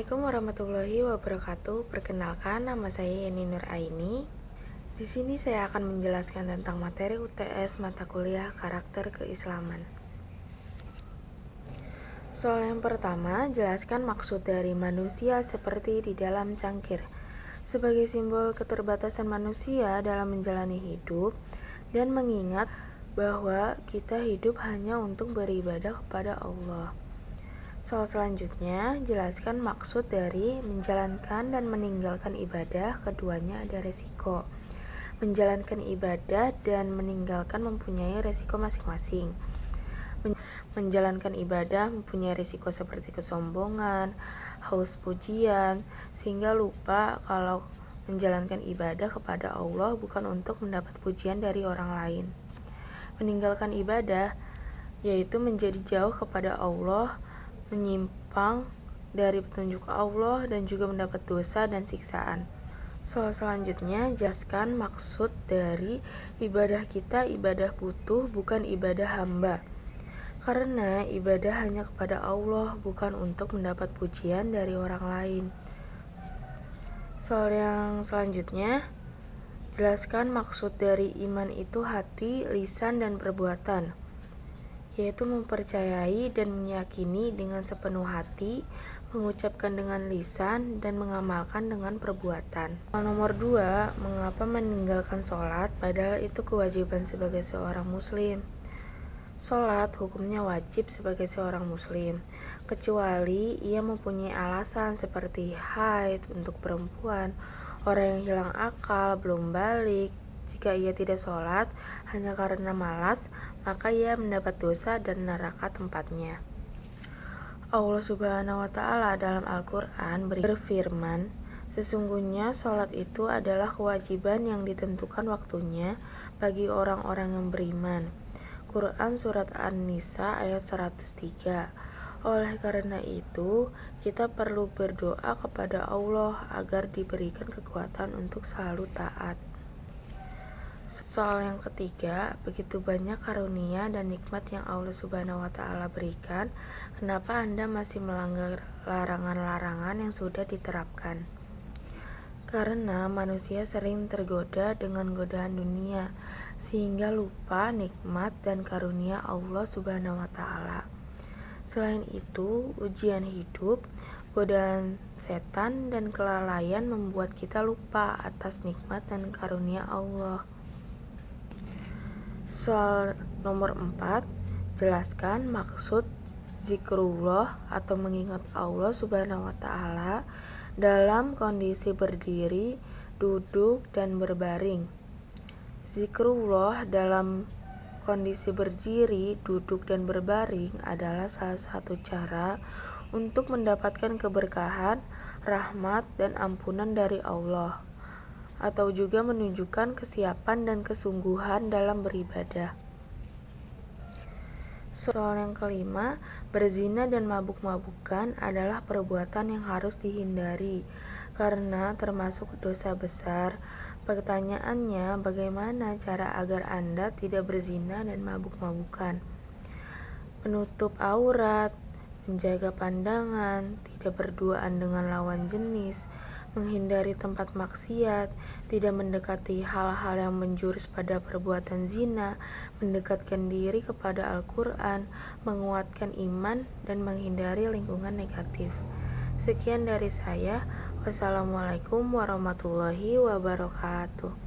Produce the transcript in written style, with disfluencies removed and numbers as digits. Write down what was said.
Assalamualaikum warahmatullahi wabarakatuh. Perkenalkan, nama saya Yeni Nur Aini. Di sini saya akan menjelaskan tentang materi UTS mata kuliah karakter keislaman. Soal yang pertama, jelaskan maksud dari manusia seperti di dalam cangkir. Sebagai simbol keterbatasan manusia dalam menjalani hidup dan mengingat bahwa kita hidup hanya untuk beribadah kepada Allah. Soal selanjutnya, jelaskan maksud dari menjalankan dan meninggalkan ibadah, keduanya ada resiko. Menjalankan ibadah dan meninggalkan mempunyai resiko masing-masing. Menjalankan ibadah mempunyai risiko seperti kesombongan, haus pujian, sehingga lupa kalau menjalankan ibadah kepada Allah bukan untuk mendapat pujian dari orang lain. Meninggalkan ibadah yaitu menjadi jauh kepada Allah, menyimpang dari petunjuk Allah dan juga mendapat dosa dan siksaan. Soal selanjutnya, jelaskan maksud dari ibadah kita, ibadah butuh bukan ibadah hamba. Karena ibadah hanya kepada Allah, bukan untuk mendapat pujian dari orang lain. Soal yang selanjutnya, jelaskan maksud dari iman itu hati, lisan, dan perbuatan, yaitu mempercayai dan meyakini dengan sepenuh hati, mengucapkan dengan lisan, dan mengamalkan dengan perbuatan. Nomor 2, mengapa meninggalkan sholat padahal itu kewajiban sebagai seorang muslim? Sholat hukumnya wajib sebagai seorang muslim, kecuali ia mempunyai alasan seperti haid untuk perempuan, orang yang hilang akal, belum balik. Jika ia tidak sholat hanya karena malas, maka ia mendapat dosa dan neraka tempatnya. Allah Subhanahu wa Ta'ala dalam Al-Quran berfirman, sesungguhnya sholat itu adalah kewajiban yang ditentukan waktunya bagi orang-orang yang beriman. Quran Surat An-Nisa ayat 103. Oleh karena itu, kita perlu berdoa kepada Allah agar diberikan kekuatan untuk selalu taat. Soal yang ketiga, begitu banyak karunia dan nikmat yang Allah Subhanahu wa Ta'ala berikan, kenapa Anda masih melanggar larangan-larangan yang sudah diterapkan? Karena manusia sering tergoda dengan godaan dunia, sehingga lupa nikmat dan karunia Allah Subhanahu wa Ta'ala. Selain itu, ujian hidup, godaan setan, dan kelalaian membuat kita lupa atas nikmat dan karunia Allah. Soal nomor 4, jelaskan maksud zikrullah atau mengingat Allah Subhanahu wa Ta'ala dalam kondisi berdiri, duduk, dan berbaring. Zikrullah dalam kondisi berdiri, duduk, dan berbaring adalah salah satu cara untuk mendapatkan keberkahan, rahmat, dan ampunan dari Allah, atau juga menunjukkan kesiapan dan kesungguhan dalam beribadah. Soal yang kelima, berzina dan mabuk-mabukan adalah perbuatan yang harus dihindari karena termasuk dosa besar. Pertanyaannya, bagaimana cara agar Anda tidak berzina dan mabuk-mabukan? Menutup aurat, menjaga pandangan, tidak berduaan dengan lawan jenis, menghindari tempat maksiat, tidak mendekati hal-hal yang menjurus pada perbuatan zina, mendekatkan diri kepada Al-Quran, menguatkan iman, dan menghindari lingkungan negatif. Sekian dari saya. Wassalamualaikum warahmatullahi wabarakatuh.